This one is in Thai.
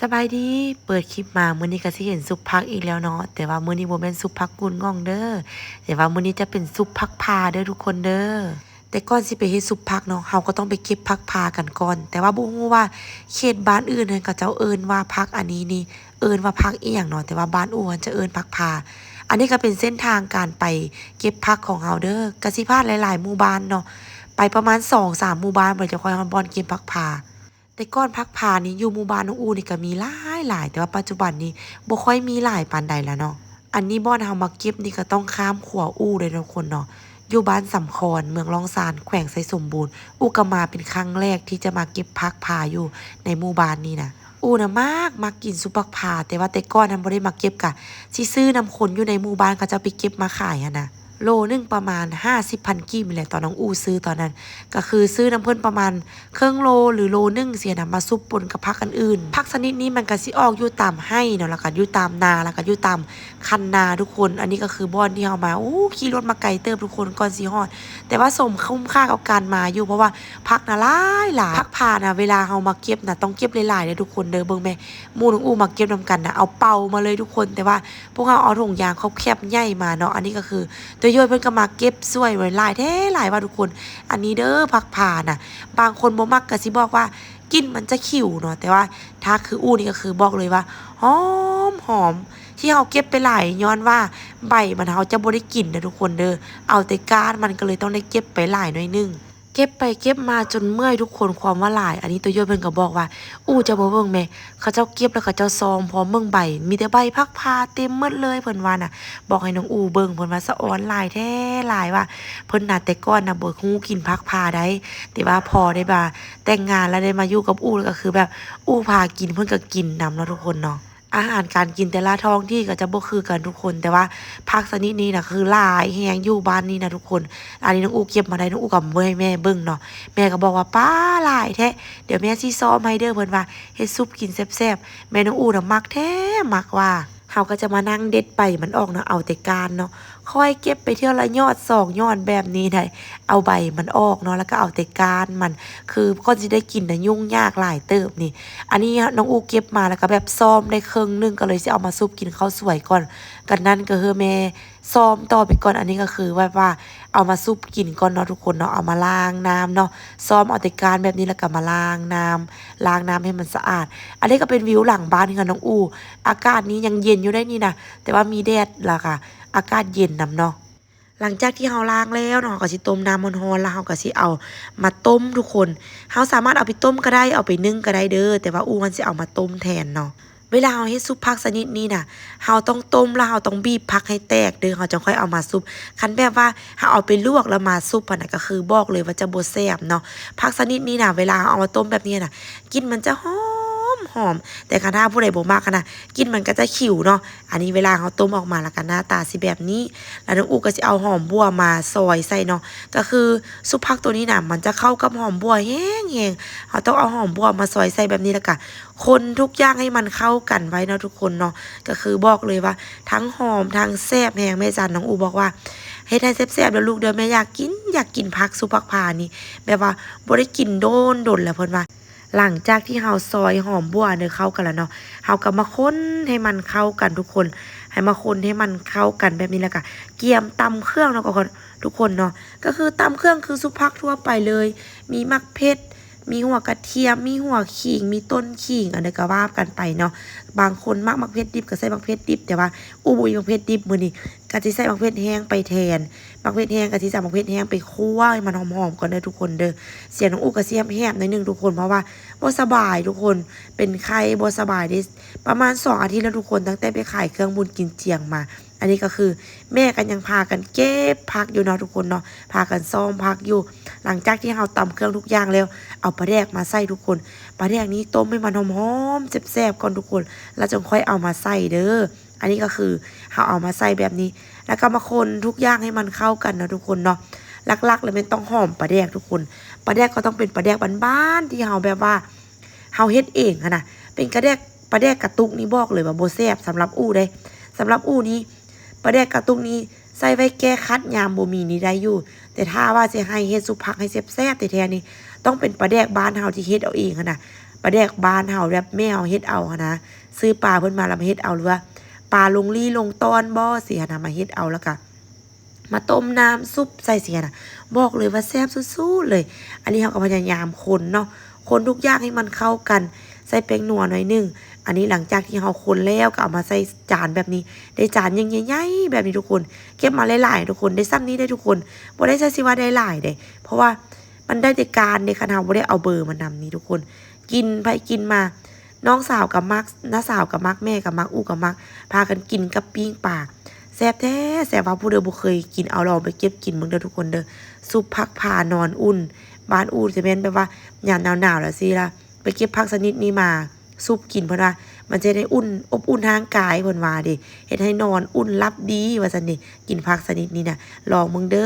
สบายดีเปิดคลิปมามื้อนี้ก็สิเห็นซุปผักอีกแล้วเนาะแต่ว่ามื้อนี้บ่แม่นซุปผักกุนง่องเด้อแต่ว่ามื้อนี้จะเป็นซุปผักพาเด้อทุกคนเด้อแต่ก่อนสิไปเฮ็ดซุปผักเนาะเฮาก็ต้องไปเก็บผักพากันก่อนแต่ว่าบ่ฮู้ว่าเขตบ้านอื่นนั้นเขาเจ้าเอิ้นว่าผักอันนี้นี่เอิ้นว่าผักอีหยังเนาะแต่ว่าบ้านอู่มันจะเอิ้นผักพาอันนี้ก็เป็นเส้นทางการไปเก็บผักของเฮาเด้อก็สิพาดหลายๆหมู่บ้านเนาะไปประมาณ2-3หมู่บ้านบ่จะค่อยฮอดบ่อนเก็บผักพา แต่ก่อนพักพานี่อยู่หมู่บ้านน้องอูนี่ก็มีหลายแต่ว่าปัจจุบันนี้บ่ค่อยมีหลายปานใดแล้วเนาะอันนี้บ่อนเฮามาเก็บนี่ก็ต้องข้ามขัวอูเลยทุกคนเนาะอยู่บ้านสำคอนเมืองลองซานแขวงไสสมบูรณ์อูก็มาเป็นครั้งแรกที่จะมาเก็บพักพาอยู่ในหมู่บ้านนี้นะอูน่ะมักกินซุปผักพาแต่ว่าแต่ก่อนนั้นบ่ได้มาเก็บกะสิซื้อนำคนอยู่ในหมู่บ้านเขาจะไปเก็บมาขายหั่นน่ะโลนึงประมาณ50,000กีบนี่แหละตอนน้องอูซื้อตอนนั้น ก็คือซื้อน้ำเพิ่นประมาณครึ่งโลหรือโลนึงเสียนะมาซุปปนกับผักอันอื่นผักชนิดนี้มันก็สิออกอยู่ตามไร่เนาะแล้วก็อยู่ตามนาแล้วก็อยู่ตามคันนาทุกคนอันนี้ก็คือบ่อนที่เฮามาขี่รถมาไกลเติบทุกคนก่อนสิฮอดแต่ว่าสมคุ้มค่ากับการมาอยู่เพราะว่าผักน่ะหลายผักผ่าน่ะเวลาเฮามาเก็บน่ะต้องเก็บหลายๆเด้อทุกคนเด้อเบิ่งแม่หมู่น้องอูมาเก็บนำกันน่ะเอาเป่ามาเลยทุกคนแต่ว่าพวกเฮาเอาถุงยางแคบๆใหญ่มาเนาะอันนี้ก็คือตัวย่อยเพิ่นก็มาเก็บสวยไว้หลายแท้หลายว่าทุกคน อันนี้เด้อผักผ่าน่ะบางคนบ่มักก็สิบอกว่ากินมันจะขิวเนาะแต่ว่าถ้าคืออู้นี่ก็คือบอกเลยว่าหอมที่เฮาเก็บไปหลายย้อนว่าใบมันเฮาจะบ่ได้กินนะทุกคนเด้อเอาแต่ก้านมันก็เลยต้องได้เก็บไปหลายหน่อยนึงเก็บไปเก็บมาจนเมื่อยทุกคนความว่าหลายอันนี้ตัวย่อยเพิ่นก็บอกว่าอู้จะบ่เบิ่งแม่เขาเจ้าเก็บแล้วเขาเจ้าซอมพร้อมเบิ่งใบมีแต่ใบพักพาเต็มหมดเลยเพิ่นว่าน่ะบอกให้น้องอูเบิ่งเพิ่นว่าสะออนหลายแท้หลายว่า เพิ่นน่ะแต่ก่อนน่ะบ่ฮู้กินผักพาได้แต่ว่าพอได้มาแต่งงานแล้วได้มาอยู่กับอูก็คือแบบอูพากินเพิ่นก็กินนำเนาะทุกคนเนาะอาหารการกินแต่ละท้องที่ก็จะบ่คือกันทุกคนแต่ว่าผักชนิดนี้น่ะคือหลายแฮงอยู่บ้านนี้นะทุกคนอันนี้น้องอูเก็บมาได้น้องอูก็บ่ให้แม่เบิ่งเนาะแม่ก็บอกว่าป้าหลายแท้เดี๋ยวแม่สิซ้อมให้เด้อเพิ่นว่าเฮ็ดซุปกินแซ่บๆแม่น้องอูน่ะมักแท้มักว่าเฮาก็จะมานั่งเด็ดใบมันออกเนาะเอาแต่ก้านเนาะ ค่อยเก็บไปเที่ยวละยอด2ยอดแบบนี้ได้เอาใบมันออกเนาะแล้วก็เอาแต่ก้านมันคือก็สิได้กินน่ะยุ่งยากหลายเติบนี่อันนี้น้องอูเก็บมาแล้วก็แบบซ้อมได้ครึ่งหนึงก็เลยสิเอามาซุปกินข้าวสวยก่อนกันนั้นก็คือแม่ซ้อมต่อไปก่อนอันนี้ก็คือว่าเอามาซุปกินก่อนเนาะทุกคนเนาะเอามาล้างน้ำเนาะซ้อมเอาแต่ก้านแบบนี้แล้วก็มาล้างน้ำให้มันสะอาดอันนี้ก็เป็นวิวหลังบ้านค่ะน้องอูอากาศนี้ยังเย็นอยู่ได้นี่นะแต่ว่ามีแดดล่ะค่ะ อากาศเย็นนำเนาะหลังจากที่เฮาล้างแล้วเนาะก็สิต้มน้ำร้อนๆแล้วเฮาก็สิเอามาต้มทุกคนเฮาสามารถเอาไปต้มก็ได้เอาไปนึ่งก็ได้เด้อแต่ว่าอู้มันสิเอามาต้มแทนเนาะเวลาเฮาเฮ็ดซุปผักชนิดนี้น่ะเฮาต้องต้มแล้วเฮาต้องบีบผักให้แตกเด้อเฮาจังค่อยเอามาซุปคันแบบว่าเฮาเอาไปลวกแล้วมาซุปอะน่ะก็คือบอกเลยว่าจะบ่แซ่บเนาะผักชนิดนี้น่ะเวลาเอามาต้มแบบนี้น่ะกลิ่นมันจะหอมแต่คันถ้าผู้ใดบ่มักอะนะกลิ่นมันก็จะขิวเนาะอันนี้เวลาเฮาต้มออกมาแล้วก็หน้าตาสิแบบนี้ แล้วน้องอูก็จะเอาหอมบัวมาซอยใส่เนาะก็คือซุปผักตัวนี้น่ะมันจะเข้ากับหอมบัวแห้งๆเราต้องเอาหอมบัวมาซอยใส่แบบนี้แล้วก็คนทุกอย่างให้มันเข้ากันไว้เนาะทุกคนเนาะก็คือบอกเลยว่าทั้งหอมทั้งแซ่บแห้งแม่จันน้องอูบอกว่าเฮ็ดให้แซ่บๆแล้วลูกเด้อแม่อยากกินผักซุปผักพานี่แบบว่าบ่ได้กินโดนแล้วเพิ่นว่าหลังจากที่เฮาซอยหอมบัวเด้อเข้ากันแล้วเนาะเฮาก็มาคนให้มันเข้ากันทุกคน ให้มาคนให้มันเข้ากันแบบนี้แล้วก็เกียมตำเครื่องเนาะก็ทุกคนเนาะก็คือตำเครื่องคือซุปผักทั่วไปเลยมีมักเผ็ดมีหัวกระเทียมมีหัวขิงมีต้นขิงอันนี้ก็ว่ากันไปเนาะบางคนมักเผ็ดดิบก็ใส่มักเผ็ดดิบแต่ว่าอู้บุยมักเผ็ดดิบมื้อนี้ก็สิใส่มักเผ็ดแห้งไปแทนมักเผ็ดแห้งก็สิใส่มักเผ็ดแห้งไปคั่วให้มันหอมๆก่อนเด้อทุกคนเด้อเสียงน้องอู้ก็เสียมแหบหน่อยนึงทุกคนเพราะว่าบ่สบายทุกคนเป็นไข้บ่สบายได้ประมาณ2อาทิตย์แล้วทุกคนตั้งแต่ไปขายเครื่องบุญกินเจียงมาอันนี้ก็คือแม่กันยังพากันเก็บผักอยู่เนาะทุกคนเนาะพากันซ่อมผักอยู่หลังจากที่เราตำเครื่องทุกอย่างแล้วเอาปลาแดกมาใส่ทุกคนปลาแดกนี้ต้มให้มันหอมๆแซ่บๆก่อนทุกคนแล้วจึงค่อยเอามาใส่เด้ออันนี้ก็คือเราเอามาใส่แบบนี้แล้วก็มาคนทุกอย่างให้มันเข้ากันเนาะทุกคนเนาะหลักๆเลยมันต้องหอมปลาแดกทุกคนปลาแดกก็ต้องเป็นปลาแดกบ้านๆที่เราแบบว่าเราเฮ็ดเองนะเป็นกระแดกปลาแดกกระตุกนี่บอกเลยว่าบ่แซ่บสำหรับอู้ได้สำหรับอู้นี้ปลาแดกกระตุกนี้ใส่ไว้แก้คัดยามบ่มีนี่ได้อยู่แต่ถ้าว่าจะให้เฮ็ดซุปผักให้แซ่บๆแท้ๆนี่ต้องเป็นปลาแดกบ้านเฮาที่เฮ็ดเอาเองนะป ลาแดกบ้านเฮาแบบแม่เฮาเฮ็ดเอานะซื้อปลาเพิ่นมาแล้วมาเฮ็ดเอาหรือว่าปลาลงลี่ลงตอนบ่สิหันน่ะมาเฮ็ดเอาแล้วก็มาต้มน้ำซุปใส่เสียน่ะบอกเลยว่าแซ่บสุดๆเลยอันนี้เฮาก็พยายามคนเนาะคนทุกอย่างให้มันเข้ากันใส่แป้งนัวหน่อยนึงอันนี้หลังจากที่เฮาคนแล้วก็เอามาใส่จานแบบนี้ได้จานใหญ่ๆแบบนี้ทุกคนเก็บมาหลายๆทุกคนได้ซ้ำนี้ได้ทุกคนบ่ได้ใช้สิว่าได้หลายเด้เพราะว่ามันได้แต่การในคันเฮาบ่ได้เอาเบอร์มานำนี่ทุกคนกินไปกินมาน้องสาวกับมักน้าสาวกับมักแม่กับมักอู้กับมักพากันกินกับปิ้งปลาแซ่บแท้แซ่บว่าผู้เด้อบ่เคยกินเอาลองไปเก็บกินเบิ่งเด้อทุกคนเด้อซุปผักผ่านอนอุ่นบ้านอู้จะแม่นแบบว่ายามหนาวๆแล้วสิล่ะไปเก็บผักชนิดนี้มาซุปกินเพิ่นว่ามันจะได้อุ่นอบอุ่นทางกายเพิ่นว่าเด้เฮ็ดให้นอนอุ่นหลับดีว่าซั่นนี่กินผักชนิดนี้น่ะลองเบิ่งเด้อ